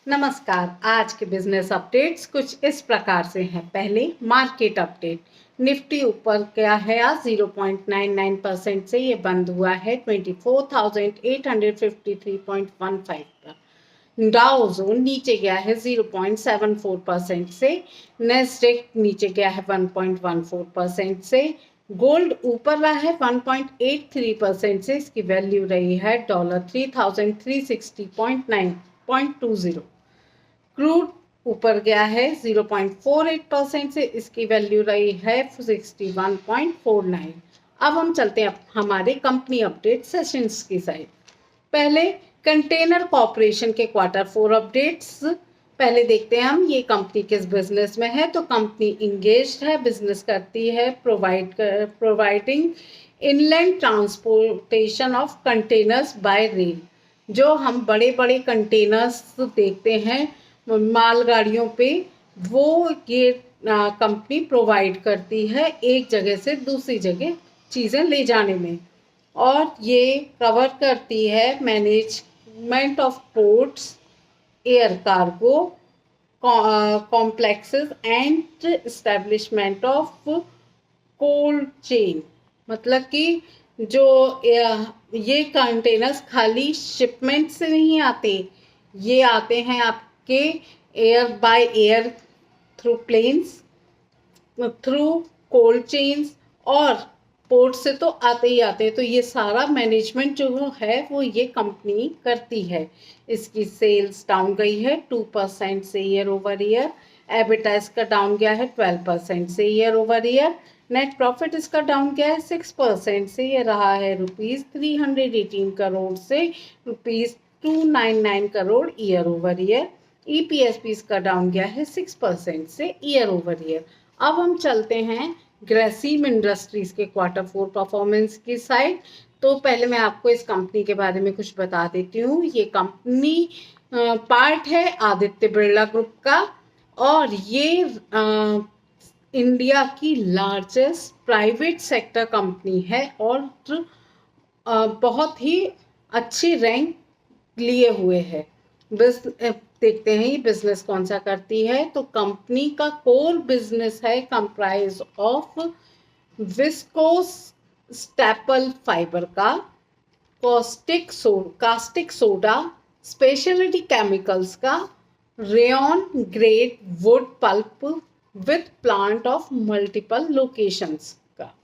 नमस्कार। आज के बिजनेस अपडेट्स कुछ इस प्रकार से हैं। पहले मार्केट अपडेट। निफ्टी ऊपर गया है आज 0.99% से, ये बंद हुआ है 24,853.15 पर। डाउ जोन नीचे गया है 0.74% से। नेस्डेक नीचे गया है 1.14% से। गोल्ड ऊपर रहा है 1.83% से, इसकी वैल्यू रही है $3,360.20। क्रूड ऊपर गया है 0.48% से, इसकी वैल्यू रही है 61.49। अब हम चलते हैं हमारे कंपनी अपडेट सेशंस की साइड। पहले कंटेनर कॉर्पोरेशन के Q4 अपडेट्स पहले देखते हैं हम। ये कंपनी किस बिजनेस में है, तो कंपनी इंगेज्ड है, बिजनेस करती है providing inland transportation of containers bye rail. जो हम बड़े बड़े कंटेनर्स देखते हैं मालगाड़ियों पे, वो ये कंपनी प्रोवाइड करती है एक जगह से दूसरी जगह चीज़ें ले जाने में। और ये कवर करती है management of ports, air cargo complexes and establishment of cold chain. मतलब कि जो ये कंटेनर्स खाली शिपमेंट से नहीं आते, ये आते हैं आपके air by air, through planes, through cold chains, और पोर्ट से तो आते ही आते हैं। तो ये सारा मैनेजमेंट जो है वो ये कंपनी करती है। इसकी सेल्स डाउन गई है 2% से ईयर ओवर ईयर। एबिटा इसका डाउन गया है 12% से year over year. Net profit इसका डाउन गया है 6% से, ये रहा है ₹318 करोड़ से ₹299 crore year over year. EPS भी इसका डाउन गया है 6% से ईयर ओवर ईयर। अब हम चलते हैं ग्रेसिम इंडस्ट्रीज के Q4 परफॉर्मेंस की साइड। तो पहले मैं आपको इस कंपनी के बारे में कुछ बता देती हूँ। ये कंपनी पार्ट है आदित्य बिरला ग्रुप का, और ये इंडिया की लार्जेस्ट प्राइवेट सेक्टर कंपनी है, और बहुत ही अच्छी रैंक लिए हुए है। देखते हैं ये बिजनेस कौन सा करती है। तो कंपनी का कोर बिजनेस है comprise of viscose staple fibre का, कास्टिक सोडा, स्पेशलिटी केमिकल्स का, rayon grade wood pulp with plant of multiple locations का।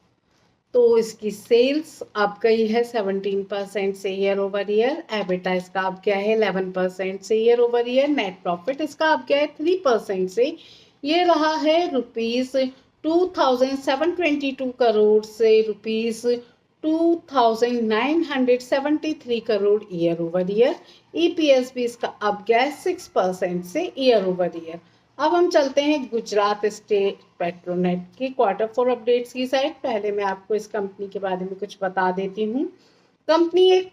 तो इसकी सेल्स अब गई है 17% से ईयर ओवर ईयर। एबिटा इसका अब गया है 11% से year over year. Net profit इसका अब गया है 3% से, ये रहा है ₹2,722 करोड़ से ₹2,973 crore year over year. EPS भी इसका अब गया है 6% से ईयर ओवर ईयर। अब हम चलते हैं गुजरात स्टेट पेट्रोनेट की Q4 अपडेट्स की साइड। पहले मैं आपको इस कंपनी के बारे में कुछ बता देती हूँ। कंपनी एक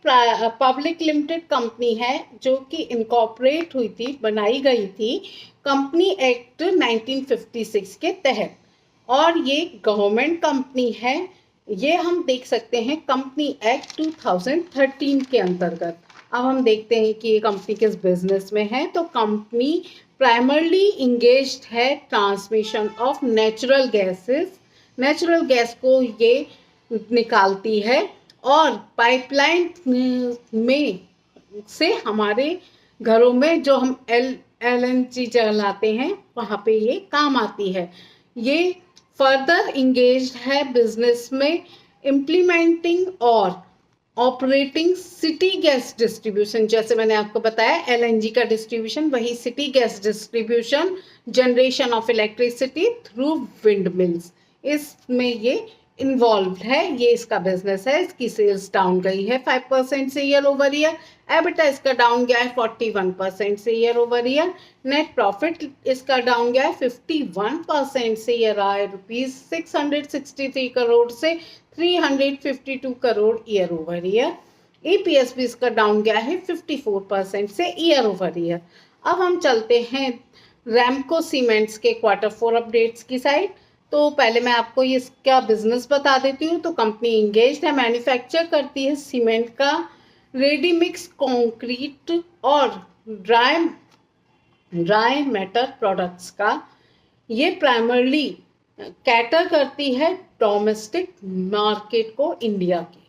पब्लिक लिमिटेड कंपनी है जो कि इनकॉर्पोरेट हुई थी, बनाई गई थी कंपनी एक्ट 1956 के तहत, और ये गवर्नमेंट कंपनी है। ये हम देख सकते हैं कंपनी एक्ट 2013 के अंतर्गत। अब हम देखते हैं कि ये कंपनी किस बिजनेस में है। तो कंपनी प्राइमरली इंगेज्ड है ट्रांसमिशन ऑफ नेचुरल गैस को ये निकालती है, और पाइपलाइन में से हमारे घरों में जो हम LNG जलाते हैं वहाँ पे ये काम आती है। ये फर्दर इंगेज्ड है बिजनेस में इम्प्लीमेंटिंग और ऑपरेटिंग सिटी गैस डिस्ट्रीब्यूशन। जैसे मैंने आपको बताया LNG का डिस्ट्रीब्यूशन, वही city gas distribution, generation of electricity through wind mills, इसमें ये इन्वॉल्व है। ये इसका बिजनेस है। इसकी सेल्स डाउन गई है 5% से ईयर ओवर ईयर। एबिटा इसका डाउन गया है 41% से year over year. Net profit इसका डाउन गया है 51% से, ये रहा है ₹663 करोड़ से ₹352 crore year over year. EPS भी इसका डाउन गया है 54% से ईयर ओवर ईयर। अब हम चलते हैं रैमको सीमेंट्स के Q4 अपडेट्स की साइड। तो पहले मैं आपको ये इसका बिजनेस बता देती हूँ। तो कंपनी इंगेज्ड है, मैन्युफैक्चर करती है सीमेंट का रेडी मिक्स कंक्रीट और ड्राई ड्राई मैटर प्रोडक्ट्स का। ये प्राइमरली कैटर करती है डोमेस्टिक मार्केट को इंडिया की,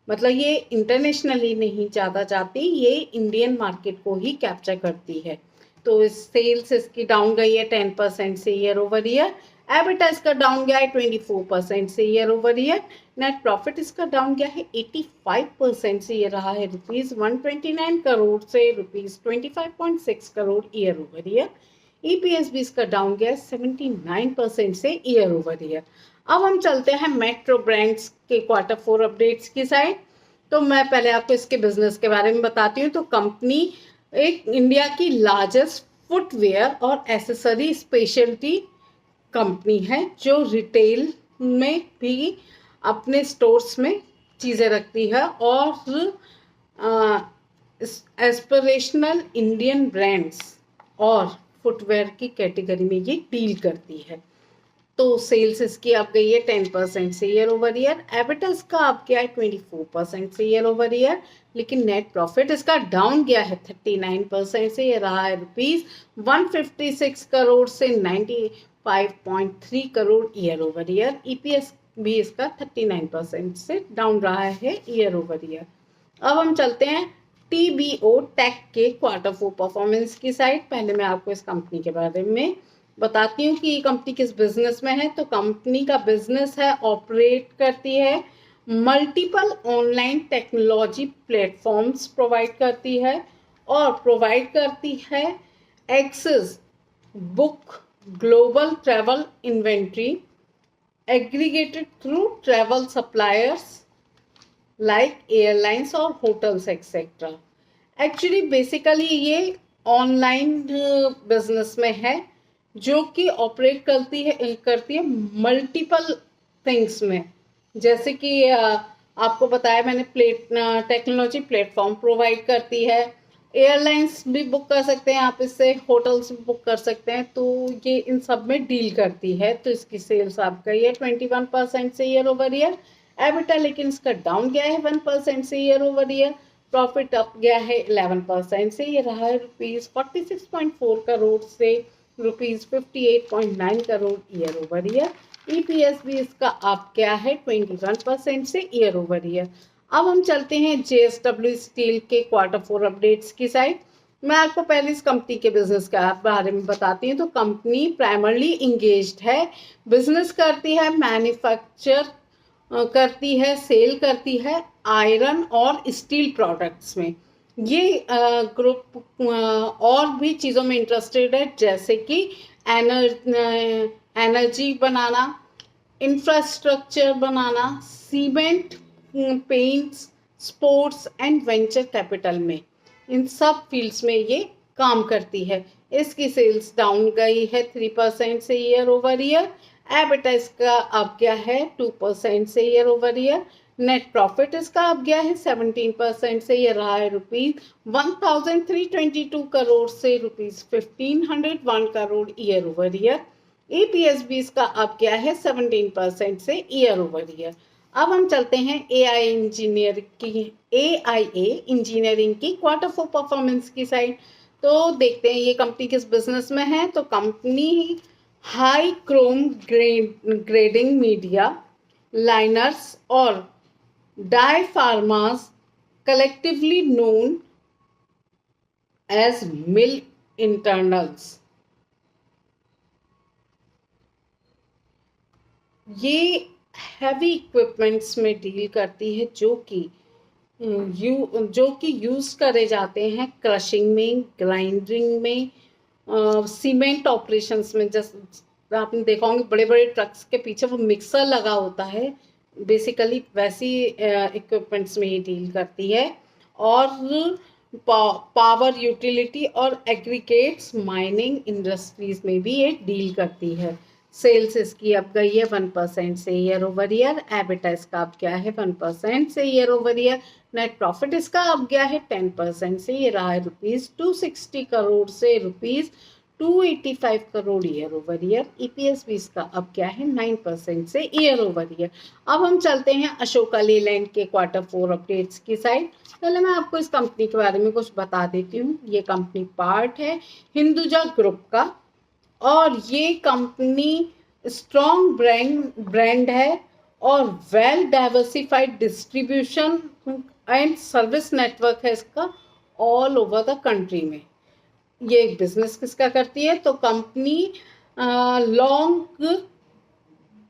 मतलब ये इंटरनेशनली नहीं ज़्यादा जाती, ये इंडियन मार्केट को ही कैप्चर करती है। तो इस सेल्स इसकी डाउन गई है 10% से ईयर ओवर ईयर। एबिटा इसका डाउन गया है 24% से year over year. Net profit इसका डाउन गया है 85% से, ये रहा है ₹129 करोड़ से ₹25.6 crore year over year. EPS भी इसका डाउन गया है 79% से ईयर ओवर ईयर। अब हम चलते हैं मेट्रो ब्रांड्स के Q4 अपडेट्स की साइड। तो मैं पहले आपको इसके बिजनेस के बारे में बताती हूँ। तो कंपनी एक इंडिया की लार्जेस्ट फुटवेयर और एसेसरी स्पेशलिटी कंपनी है, जो रिटेल में भी अपने स्टोर्स में चीज़ें रखती है और एस्पिरेशनल इंडियन ब्रांड्स और फुटवेयर की कैटेगरी में ये डील करती है। तो सेल्स इसकी अब गई है 10% से ईयर ओवर ईयर। एबिटा इसका अब गया है 24% से ईयर ओवर ईयर, लेकिन नेट प्रॉफिट इसका डाउन गया है 39% से, ये रहा है ₹156 करोड़ से 95.3 crore year over year. EPS भी इसका 39% से डाउन रहा है ईयर ओवर ईयर। अब हम चलते हैं टीबीओ टेक के Q4 परफॉर्मेंस की साइड। पहले मैं आपको इस कंपनी के बारे में बताती हूँ कि ये कंपनी किस बिजनेस में है। तो कंपनी का बिजनेस है, ऑपरेट करती है multiple online technology platforms provide करती है और प्रोवाइड करती है access book global travel inventory aggregated through travel suppliers like airlines और होटल्स एक्सेट्रा। एक्चुअली बेसिकली ये ऑनलाइन बिजनेस में है, जो कि ऑपरेट करती है मल्टीपल थिंग्स में। जैसे कि आपको बताया मैंने, टेक्नोलॉजी प्लेटफॉर्म प्रोवाइड करती है, एयरलाइंस भी बुक कर सकते हैं आप इससे, होटल्स भी बुक कर सकते हैं, तो ये इन सब में डील करती है। तो इसकी सेल्स आपका ये 21% से ईयर ओवर ईयर। एबिटा लेकिन इसका डाउन गया है 1% से year over year. Profit up गया है 11% से, ये रहा है ₹46.4 करोड़ से ₹58.9 crore year over year. EPS भी इसका अप गया है 21% से ईयर ओवर ईयर। अब हम चलते हैं जेएसडब्ल्यू स्टील के Q4 अपडेट्स की साइड। मैं आपको पहले इस कंपनी के बिजनेस के बारे में बताती हूँ। तो कंपनी प्राइमरली इंगेज्ड है, बिजनेस करती है, मैन्युफैक्चर करती है, सेल करती है आयरन और स्टील प्रोडक्ट्स में। ये ग्रुप और भी चीज़ों में इंटरेस्टेड है, जैसे कि energy banana, infrastructure banana, cement, paints, sports and venture capital में, इन सब फील्ड्स में ये काम करती है। इसकी सेल्स डाउन गई है 3% से ईयर ओवर ईयर। एबिटा इसका अब गया है 2% से year over year. Net profit इसका अब गया है 17% से, ये रहा है ₹1322 करोड़ से ₹1501 crore year over year. EPS भी इसका अब गया है 17% से ईयर ओवर ईयर। अब हम चलते हैं एआईए इंजीनियरिंग की Q4 परफॉर्मेंस की साइड। तो देखते हैं ये कंपनी किस बिजनेस में है। तो company high Chrome grading media liners और डायफार्मास, कलेक्टिवली नोन एज मिल इंटरनल्स, ये हैवी इक्विपमेंट्स में डील करती है, जो कि यूज करे जाते हैं क्रशिंग में, ग्राइंडिंग में, सीमेंट ऑपरेशंस में। जैसे आपने देखा होंगे बड़े बड़े ट्रक्स के पीछे वो मिक्सर लगा होता है, बेसिकली वैसी इक्विपमेंट्स में ये डील करती है। और पावर यूटिलिटी और एग्रीगेट्स माइनिंग इंडस्ट्रीज में भी ये डील करती है। सेल्स इसकी अब गई है 1% से ईयर ओवर ईयर। एबिटा इसका अब गया है 1% से year over year. Net profit इसका अब गया है 10% से, ये रहा है ₹260 करोड़ से 285 crore year over year. EPS भी इसका अब क्या है 9% से ईयर ओवर ईयर। अब हम चलते हैं अशोका लेलैंड के Q4 अपडेट्स की साइड। पहले मैं आपको इस कंपनी के बारे में कुछ बता देती हूँ। ये कंपनी पार्ट है हिंदुजा ग्रुप का और ये कंपनी स्ट्रॉन्ग ब्रांड है और well diversified distribution and service network है इसका ऑल ओवर द कंट्री में। ये बिजनेस किसका करती है तो कंपनी लॉन्ग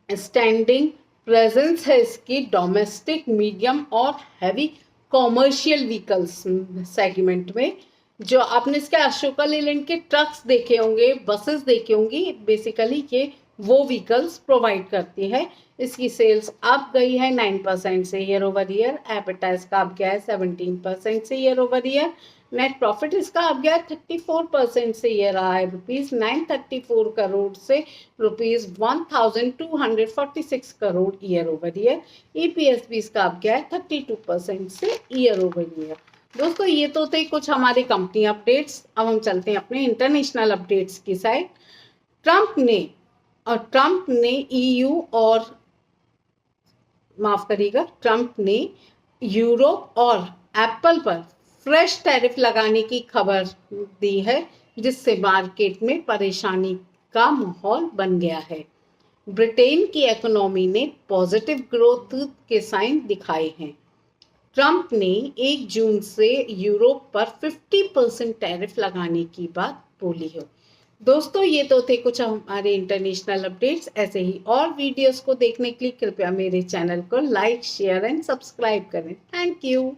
स्टैंडिंग प्रेजेंस है इसकी डोमेस्टिक मीडियम और हैवी कॉमर्शियल व्हीकल्स सेगमेंट में। जो आपने इसके अशोका लेलैंड के ट्रक्स देखे होंगे, बसेस देखे होंगी, बेसिकली ये वो व्हीकल्स प्रोवाइड करती है। इसकी सेल्स अप गई है 9% से ईयर ओवर ईयर। एबिटा इसका अब गया है 17% से year over year. Net profit इसका अब गया 34% से ईयर आया है ₹934 करोड़ से ₹1246 crore year over year. EPS भी इसका अब गया है 32% से ईयर ओवर ईयर। दोस्तों ये तो थे कुछ हमारे कंपनी अपडेट्स। अब हम चलते हैं अपने इंटरनेशनल अपडेट्स की साइड। ट्रंप ने ईयू और ट्रंप ने यूरोप और एप्पल पर फ्रेश टैरिफ लगाने की खबर दी है, जिससे मार्केट में परेशानी का माहौल बन गया है। ब्रिटेन की इकोनॉमी ने पॉजिटिव ग्रोथ के साइन दिखाए हैं। ट्रंप ने 1 जून से यूरोप पर 50% टैरिफ लगाने की बात बोली है। दोस्तों ये तो थे कुछ हमारे इंटरनेशनल अपडेट्स। ऐसे ही और वीडियोस को देखने के लिए कृपया मेरे चैनल को लाइक, शेयर एंड सब्सक्राइब करें। Thank you.